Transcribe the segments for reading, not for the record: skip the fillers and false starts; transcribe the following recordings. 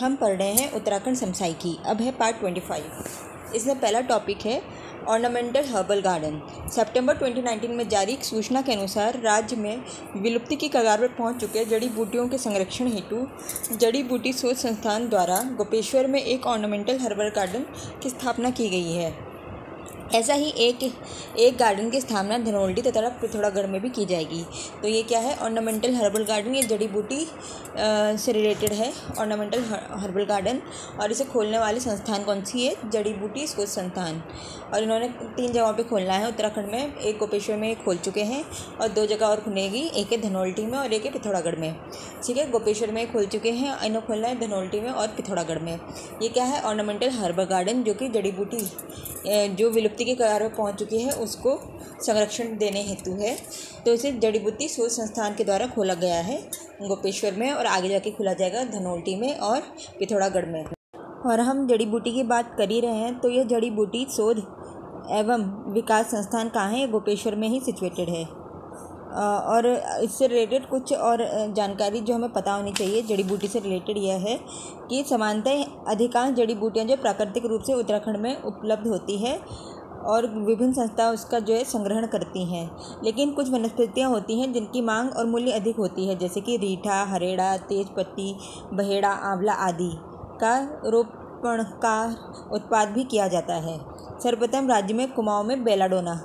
हम पढ़ रहे हैं उत्तराखंड समसामयिकी। अब है पार्ट 25। इसमें पहला टॉपिक है ऑर्नामेंटल हर्बल गार्डन। सितंबर 2019 में जारी एक सूचना के अनुसार राज्य में विलुप्ति की कगार पर पहुंच चुके जड़ी बूटियों के संरक्षण हेतु जड़ी बूटी शोध संस्थान द्वारा गोपेश्वर में एक ऑर्नामेंटल हर्बल गार्डन की स्थापना की गई है। ऐसा ही एक गार्डन की स्थापना धनोल्टी तथा पिथौरागढ़ में भी की जाएगी। तो ये क्या है? Ornamental herbal garden. ये जड़ी बूटी से रिलेटेड है ऑर्नामेंटल हर्बल गार्डन। और इसे खोलने वाली संस्थान कौन सी है? जड़ी बूटी शोध संस्थान। और इन्होंने 3 जगहों पे खोलना है उत्तराखंड में। एक गोपेश्वर में खोल चुके हैं और 2 जगह और खुलेगी, एक है धनोल्टी में और एक है पिथौरागढ़ में। ठीक है, गोपेश्वर में खोल चुके हैं, इन्हें खोलना है धनोल्टी में और पिथौरागढ़ में। ये क्या है? ऑर्नामेंटल हर्बल गार्डन, जो कि जड़ी बूटी जो विलुप्ति के कगार पर पहुंच चुकी है उसको संरक्षण देने हेतु है। तो इसे जड़ी बूटी शोध संस्थान के द्वारा खोला गया है गोपेश्वर में, और आगे जाके खोला जाएगा धनोल्टी में और पिथौरागढ़ में। और हम जड़ी बूटी की बात कर ही रहे हैं, तो यह जड़ी बूटी शोध एवं विकास संस्थान कहाँ है? गोपेश्वर में ही सिचुएटेड है। और इससे रिलेटेड कुछ और जानकारी जो हमें पता होनी चाहिए जड़ी बूटी से रिलेटेड यह है कि सामान्यतः अधिकांश जड़ी बूटियाँ जो प्राकृतिक रूप से उत्तराखंड में उपलब्ध होती है और विभिन्न संस्थाएं उसका जो है संग्रहण करती हैं। लेकिन कुछ वनस्पतियाँ होती हैं जिनकी मांग और मूल्य अधिक होती है, जैसे कि रीठा, हरेड़ा, तेजपत्ती, बहेड़ा, आंवला आदि का रोपण का उत्पाद भी किया जाता है। सर्वप्रथम राज्य में कुमाऊं में बेलाडोना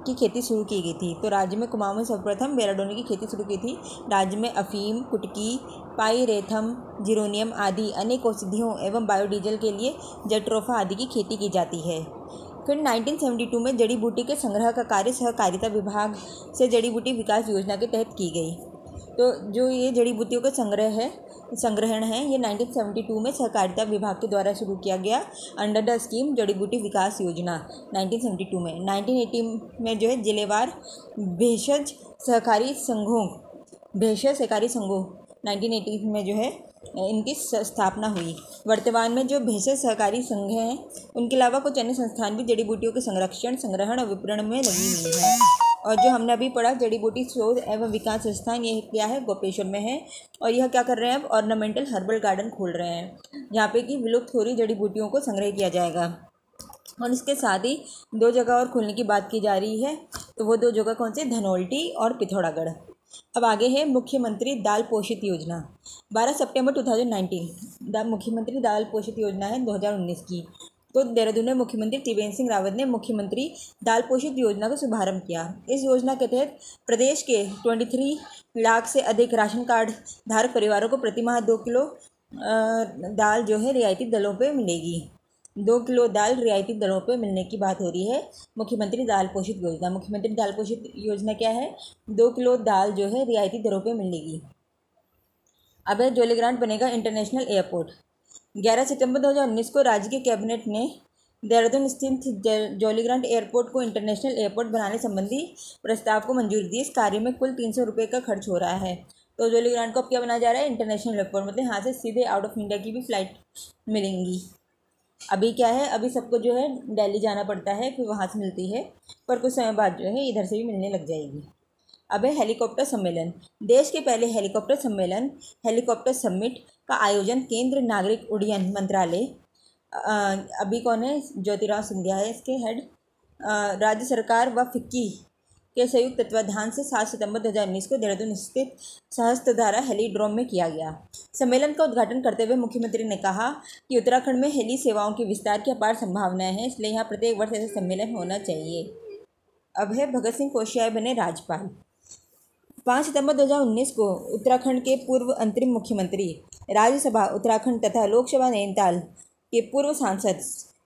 की खेती शुरू की गई थी। तो राज्य में कुमाऊं में सर्वप्रथम बेलाडोना की खेती शुरू की थी। राज्य में अफीम, कुटकी, पाइरेथम, जिरोनियम आदि अनेक औषधियों एवं बायोडीजल के लिए जट्रोफा आदि की खेती की जाती है। फिर 1972 में जड़ी बूटी के संग्रह का कार्य सहकारिता विभाग से जड़ी बूटी विकास योजना के तहत की गई। तो जो ये जड़ी बूटियों का संग्रहण है ये 1972 में सहकारिता विभाग के द्वारा शुरू किया गया अंडर द स्कीम जड़ी बूटी विकास योजना 1972 में। 1980 में जो है जिलेवार भेषज सहकारी संघों 1980 में जो है इनकी स्थापना हुई। वर्तमान में जो भेषज सहकारी संघ हैं उनके अलावा कुछ अन्य संस्थान भी जड़ी बूटियों के संरक्षण, संग्रहण और विपणन में लगी हुई हैं। और जो हमने अभी पढ़ा जड़ी बूटी शोध एवं विकास संस्थान, ये क्या है? गोपेश्वर में है। और यह क्या कर रहे हैं? अब ऑर्नामेंटल हर्बल गार्डन खोल रहे हैं जहाँ पे कि विलुप्त हो रही जड़ी बूटियों को संग्रह किया जाएगा। और इसके साथ ही 2 जगह और खोलने की बात की जा रही है। तो वो 2 जगह कौन सी? धनोल्टी और पिथौरागढ़। अब आगे है मुख्यमंत्री दाल पोषित योजना। 12 सितंबर 2019 मुख्यमंत्री दाल पोषित योजना है 2019 की। तो देहरादून में मुख्यमंत्री त्रिवेंद्र सिंह रावत ने मुख्यमंत्री दाल पोषित योजना का शुभारंभ किया। इस योजना के तहत प्रदेश के 23 लाख से अधिक राशन कार्ड धारक परिवारों को प्रति माह 2 किलो दाल जो है रियायती दरों पे मिलेगी। 2 किलो दाल रियायती दरों पे मिलने की बात हो रही है मुख्यमंत्री दाल पोषित योजना। मुख्यमंत्री दाल पोषित योजना क्या है? 2 किलो दाल जो है रियायती दरों पे मिलेगी। अब जौलीग्रांट बनेगा इंटरनेशनल एयरपोर्ट। 11 सितंबर 2019 को राज्य के कैबिनेट ने देहरादून स्थित जौलीग्रांट एयरपोर्ट को इंटरनेशनल एयरपोर्ट बनाने संबंधी प्रस्ताव को मंजूरी दी। इस कार्य में कुल 300 रुपये का खर्च हो रहा है। तो जौलीग्रांट को अब क्या बनाया जा रहा है? International airport. मतलब यहाँ से सीधे आउट ऑफ इंडिया की भी फ्लाइट मिलेंगी। अभी क्या है? अभी सबको जो है दिल्ली जाना पड़ता है, फिर वहाँ से मिलती है, पर कुछ समय बाद जो है इधर से भी मिलने लग जाएगी। अब है हेलीकॉप्टर सम्मेलन। देश के पहले हेलीकॉप्टर सम्मेलन हेलीकॉप्टर समिट का आयोजन केंद्र नागरिक उड्डयन मंत्रालय, अभी कौन है? ज्योतिराव सिंधिया है इसके हेड, राज्य सरकार व फिक्की के संयुक्त तत्वाधान से 7 सितंबर 2019 को देहरादून स्थित सहस्त्रधारा हेलीड्रोम में किया गया। सम्मेलन का उद्घाटन करते हुए मुख्यमंत्री ने कहा कि उत्तराखंड में हेली सेवाओं के विस्तार की अपार संभावनाएं हैं, इसलिए यहाँ प्रत्येक वर्ष ऐसा सम्मेलन होना चाहिए। अब है भगत सिंह कोश्यारी बने राज्यपाल। 5 सितंबर 2019 को उत्तराखंड के पूर्व अंतरिम मुख्यमंत्री, राज्यसभा उत्तराखंड तथा लोकसभा नैनीताल के पूर्व सांसद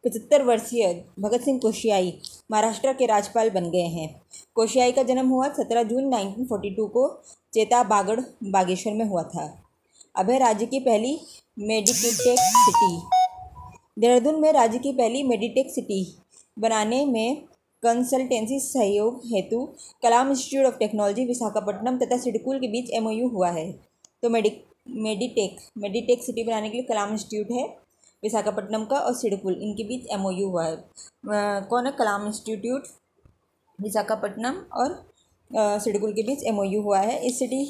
75 वर्षीय भगत सिंह कोश्यारी महाराष्ट्र के राज्यपाल बन गए हैं। कोश्यारी का जन्म हुआ 17 जून 1942 को चेता बागड़ बागेश्वर में हुआ था। अब है राज्य की पहली मेडिटेक सिटी। देहरादून में राज्य की पहली मेडिटेक सिटी बनाने में कंसल्टेंसी सहयोग हेतु कलाम इंस्टीट्यूट ऑफ टेक्नोलॉजी विशाखापट्टनम तथा सिडकुल के बीच MOU हुआ है। तो मेडिटेक सिटी बनाने के लिए कलाम इंस्टीट्यूट है विशाखापट्टनम का और सिडकुल, इनके बीच MOU हुआ है। कौन है? कलाम इंस्टीट्यूट विशाखापट्टनम और सिडकुल के बीच MOU हुआ है। इस सिटी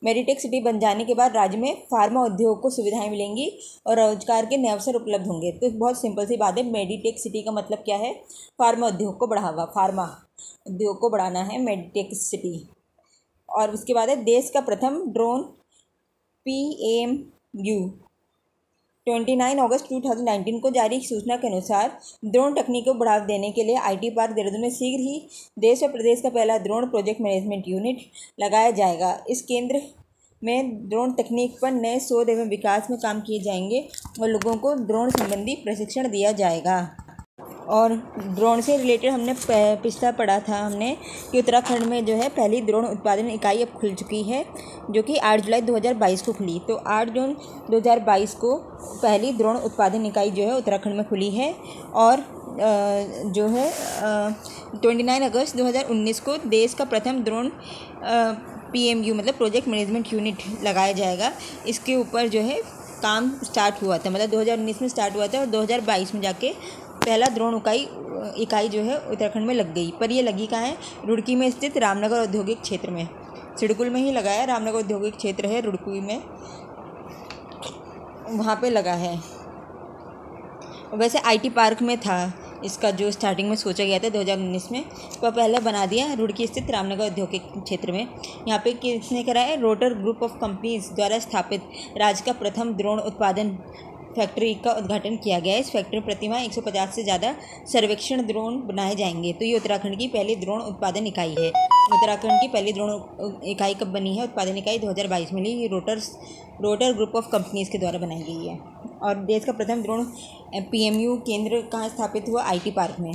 मेडिटेक सिटी बन जाने के बाद राज्य में फार्मा उद्योग को सुविधाएं मिलेंगी और रोजगार के नए अवसर उपलब्ध होंगे। तो बहुत सिंपल सी बात है, मेडिटेक सिटी का मतलब क्या है? फार्मा उद्योग को बढ़ावा, फार्मा उद्योग को बढ़ाना है मेडिटेक सिटी। और उसके बाद है देश का प्रथम ड्रोन PMU। 29 अगस्त 2019 को जारी सूचना के अनुसार ड्रोन तकनीक को बढ़ावा देने के लिए IT पार्क देहरादून में शीघ्र ही देश और प्रदेश का पहला ड्रोन प्रोजेक्ट मैनेजमेंट यूनिट लगाया जाएगा। इस केंद्र में ड्रोन तकनीक पर नए शोध एवं विकास में काम किए जाएंगे और लोगों को ड्रोन संबंधी प्रशिक्षण दिया जाएगा। और ड्रोन से रिलेटेड हमने पिछला पढ़ा था हमने कि उत्तराखंड में जो है पहली ड्रोन उत्पादन इकाई अब खुल चुकी है, जो कि 8 जुलाई 2022 को खुली। तो 8 जून 2022 को पहली ड्रोन उत्पादन इकाई जो है उत्तराखंड में खुली है। और जो है 29 अगस्त 2019 को देश का प्रथम ड्रोन PMU मतलब प्रोजेक्ट मैनेजमेंट यूनिट लगाया जाएगा। इसके ऊपर जो है काम स्टार्ट हुआ था, मतलब 2019 में स्टार्ट हुआ था और 2022 में जाके पहला ड्रोन इकाई जो है उत्तराखंड में लग गई। पर ये लगी कहाँ है? रुड़की में स्थित रामनगर औद्योगिक क्षेत्र में। सिडकुल में ही लगा है, रामनगर औद्योगिक क्षेत्र है रुड़की में, वहाँ पे लगा है। वैसे IT पार्क में था इसका, जो स्टार्टिंग में सोचा गया था 2019 में, तो पहले बना दिया रुड़की स्थित रामनगर औद्योगिक क्षेत्र में। यहाँ पे किसने करा है? रोटर ग्रुप ऑफ कंपनीज द्वारा स्थापित राज्य का प्रथम ड्रोन उत्पादन फैक्ट्री का उद्घाटन किया गया है। इस फैक्ट्री में प्रतिमाह 150 से ज़्यादा सर्वेक्षण ड्रोन बनाए जाएंगे। तो ये उत्तराखंड की पहली ड्रोन उत्पादन इकाई है। उत्तराखंड की पहली ड्रोन इकाई कब बनी है? उत्पादन इकाई 2022 में ली। ये रोटर ग्रुप ऑफ कंपनीज़ के द्वारा बनाई गई है। और देश का प्रथम ड्रोन PMU केंद्र कहाँ स्थापित हुआ? IT पार्क में।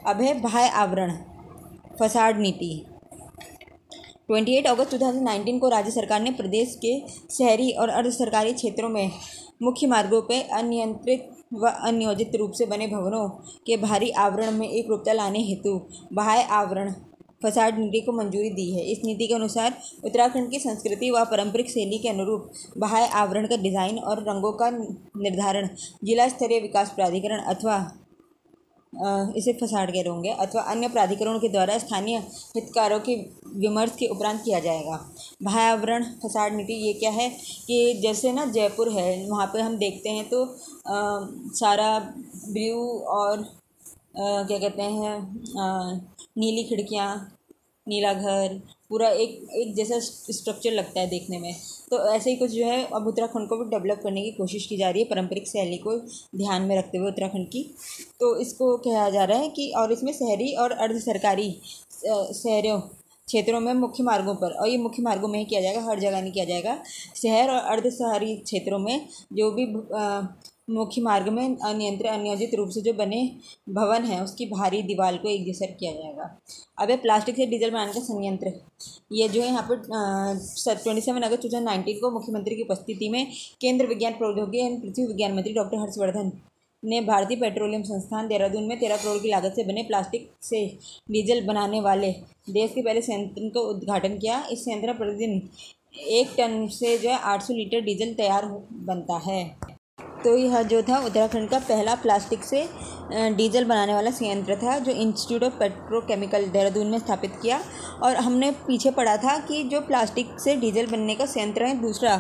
अब है बाह्य आवरण फसाड नीति। 28 अगस्त 2019 को राज्य सरकार ने प्रदेश के शहरी और अर्ध सरकारी क्षेत्रों में मुख्य मार्गों पर अनियंत्रित व अनियोजित रूप से बने भवनों के बाहरी आवरण में एक रूपता लाने हेतु बाह्य आवरण फसाड नीति को मंजूरी दी है। इस नीति के अनुसार उत्तराखंड की संस्कृति व पारंपरिक शैली के अनुरूप बाह्य आवरण का डिज़ाइन और रंगों का निर्धारण जिला स्तरीय विकास प्राधिकरण अथवा इसे फसाड कह होंगे अथवा अन्य प्राधिकरणों के द्वारा स्थानीय हितकारों के विमर्श के उपरांत किया जाएगा। बाह्य आवरण फसाड नीति ये क्या है कि जैसे ना जयपुर है, वहाँ पे हम देखते हैं तो सारा ब्लू और क्या कहते हैं नीली खिड़कियाँ, नीला घर, पूरा एक जैसा स्ट्रक्चर लगता है देखने में। तो ऐसे ही कुछ जो है अब उत्तराखंड को भी डेवलप करने की कोशिश की जा रही है पारंपरिक शैली को ध्यान में रखते हुए उत्तराखंड की। तो इसको कहा जा रहा है कि और इसमें शहरी और अर्ध सरकारी शहरों क्षेत्रों में मुख्य मार्गों पर, और ये मुख्य मार्गों में ही किया जाएगा, हर जगह नहीं किया जाएगा। शहर और अर्ध शहरी क्षेत्रों में जो भी मुख्य मार्ग में अनियोजित रूप से जो बने भवन हैं उसकी बाहरी दीवार को एक जैसा किया जाएगा। अब प्लास्टिक से डीजल बनाने का संयंत्र, ये जो है यहाँ पर 27 अगस्त 2019 को मुख्यमंत्री की उपस्थिति में केंद्र विज्ञान प्रौद्योगिकी एवं पृथ्वी विज्ञान मंत्री डॉक्टर हर्षवर्धन ने भारतीय पेट्रोलियम संस्थान देहरादून में 13 करोड़ की लागत से बने प्लास्टिक से डीजल बनाने वाले देश के पहले संयंत्र का उद्घाटन किया। इस संयंत्र में प्रतिदिन 1 टन से जो है 800 लीटर डीजल तैयार बनता है। तो यह जो था उत्तराखंड का पहला प्लास्टिक से डीजल बनाने वाला संयंत्र था, जो इंस्टीट्यूट ऑफ पेट्रोकेमिकल देहरादून में स्थापित किया। और हमने पीछे पढ़ा था कि जो प्लास्टिक से डीजल बनने का संयंत्र है दूसरा,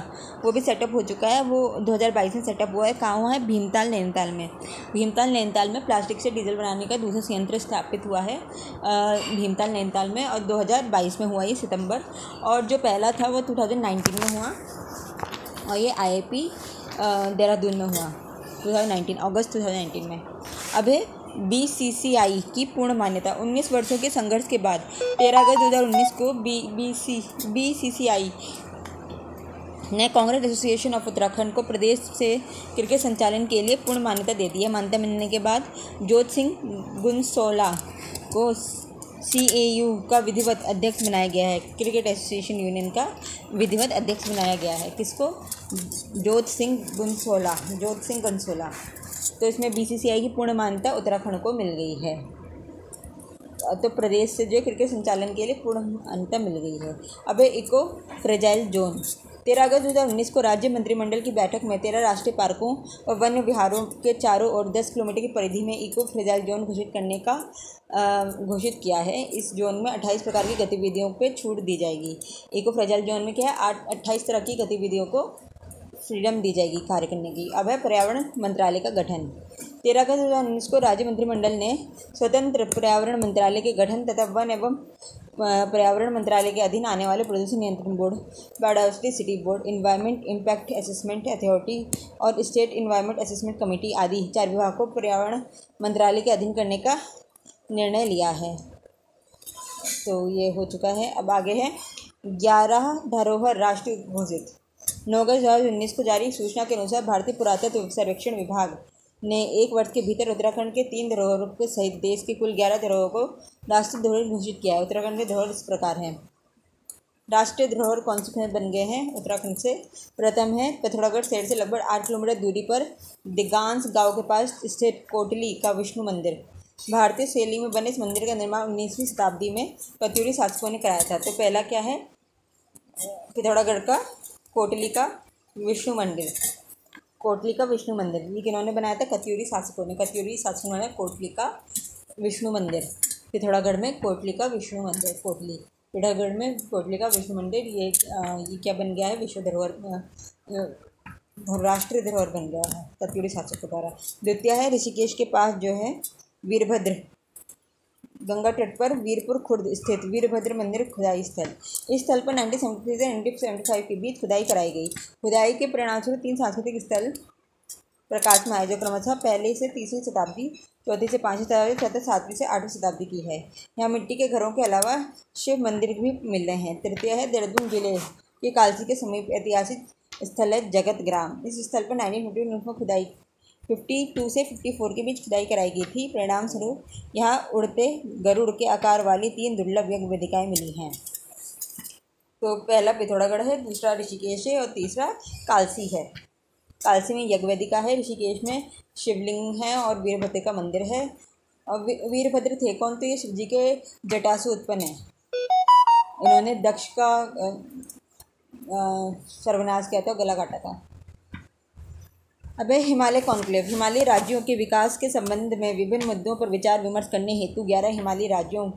वो भी सेटअप हो चुका है, वो 2022 में सेटअप हुआ है। कहाँ हुआ है? भीमताल नैनीताल में। भीमताल नैनीताल में प्लास्टिक से डीजल बनाने का दूसरा संयंत्र स्थापित हुआ है भीमताल नैनीताल में, और 2022 में हुआ ये सितंबर। और जो पहला था वो 2019 में हुआ, और ये IIP देहरादून में हुआ 2019 अगस्त 2019 में। अब है BCCI की पूर्ण मान्यता। 19 वर्षों के संघर्ष के बाद 13 अगस्त 2019 को BCCI ने कांग्रेस एसोसिएशन ऑफ उत्तराखंड को प्रदेश से क्रिकेट संचालन के लिए पूर्ण मान्यता दे दी है। मान्यता मिलने के बाद जोत सिंह गुनसोला को CAU का विधिवत अध्यक्ष बनाया गया है। क्रिकेट एसोसिएशन यूनियन का विधिवत अध्यक्ष बनाया गया है। किसको? जोत सिंह गंसोला। तो इसमें BCCI की पूर्ण मान्यता उत्तराखंड को मिल गई है। तो प्रदेश से जो क्रिकेट संचालन के लिए पूर्ण मान्यता मिल गई है। अब इको फ्रेजाइल जोन 13 अगस्त 2019 को राज्य मंत्रिमंडल की बैठक में 13 राष्ट्रीय पार्कों और वन्य विहारों के चारों ओर 10 किलोमीटर की परिधि में इको फ्रेजाइल जोन घोषित करने का घोषित किया है। इस जोन में 28 प्रकार की गतिविधियों पे छूट दी जाएगी। इको फ्रेजाइल जोन में क्या है, 28 तरह की गतिविधियों को फ्रीडम दी जाएगी कार्य करने की। अब है पर्यावरण मंत्रालय का गठन। 13 अगस्त 2019 को राज्य मंत्रिमंडल ने स्वतंत्र पर्यावरण मंत्रालय के गठन तथा वन एवं पर्यावरण मंत्रालय के अधीन आने वाले प्रदूषण नियंत्रण board, biodiversity city board, environment impact assessment authority और स्टेट इन्वायरमेंट असेसमेंट कमेटी आदि 4 विभागों को पर्यावरण मंत्रालय के अधीन करने का निर्णय लिया है। तो ये हो चुका है। अब आगे है 11 धरोहर राष्ट्रीय घोषित। 9 अगस्त 2019 को जारी सूचना के अनुसार भारतीय पुरातत्व सर्वेक्षण विभाग ने 1 वर्ष के भीतर उत्तराखंड के 3 धरोहरों के सहित देश की कुल 11 धरोहरों को राष्ट्रीय धरोहर घोषित किया है। उत्तराखंड के धरोहर इस प्रकार हैं। राष्ट्रीय धरोहर कौन से बन गए हैं उत्तराखंड से? प्रथम है पिथौरागढ़ शहर से लगभग 8 किलोमीटर दूरी पर दिगांस गांव के पास स्थित कोटली का विष्णु मंदिर। भारतीय शैली में बने इस मंदिर का निर्माण 19वीं शताब्दी में कत्यूरी शासकों ने कराया था। तो पहला क्या है? पिथौरागढ़ का कोटली का विष्णु मंदिर। कोटली का विष्णु मंदिर ये किन्होंने बनाया था? कत्यूरी शासकों ने। कत्यूरी शासकों ने कोटली का विष्णु मंदिर। पिथौरागढ़ में कोटली का विष्णु मंदिर। कोटली पिथौरागढ़ में कोटली का विष्णु मंदिर ये क्या बन गया है? विश्व धरोहर, राष्ट्रीय धरोहर बन गया है कत्यूरी शासकों द्वारा। द्वितीय है ऋषिकेश के पास जो है वीरभद्र, गंगा तट पर वीरपुर खुर्द स्थित वीरभद्र मंदिर खुदाई स्थल। इस स्थल पर 1973 से 1975 के बीच खुदाई कराई गई। खुदाई के परिणामस्वरूप 3 सांस्कृतिक स्थल प्रकाश में आए जो क्रमशः पहले से 3वीं शताब्दी, चौथी से 5वीं शताब्दी तथा 7वीं से 8वीं शताब्दी की है। यहाँ मिट्टी के घरों के अलावा शिव मंदिर भी मिल रहे हैं। तृतीय है देहरादून जिले के कालसी के समीप ऐतिहासिक स्थल है जगत ग्राम। इस स्थल पर 1959 में खुदाई 52 से 54 के बीच खुदाई कराई गई थी। परिणाम स्वरूप यहाँ उड़ते गरुड़ के आकार वाली 3 दुर्लभ यज्ञ वेदिकाएँ मिली हैं। तो पहला पिथौरागढ़ है, दूसरा ऋषिकेश है और तीसरा कालसी है। कालसी में यज्ञ वेदिका है, ऋषिकेश में शिवलिंग है और वीरभद्र का मंदिर है। और वीरभद्र थे कौन? तो ये शिव जी के जटा से उत्पन्न है। इन्होंने दक्ष का सर्वनाश किया था, गला काटा था। अब है हिमालय कॉन्क्लेव। हिमालयी राज्यों के विकास के संबंध में विभिन्न मुद्दों पर विचार विमर्श करने हेतु 11 हिमालयी राज्यों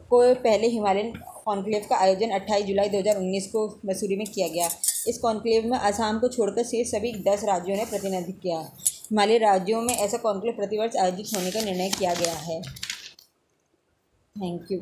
को पहले हिमालयन कॉन्क्लेव का आयोजन 28 जुलाई 2019 को मसूरी में किया गया। इस कॉन्क्लेव में असम को छोड़कर शेष सभी 10 राज्यों ने प्रतिनिधित्व किया। हिमालयी राज्यों में ऐसा कॉन्क्लेव प्रतिवर्ष आयोजित होने का निर्णय किया गया है। Thank you.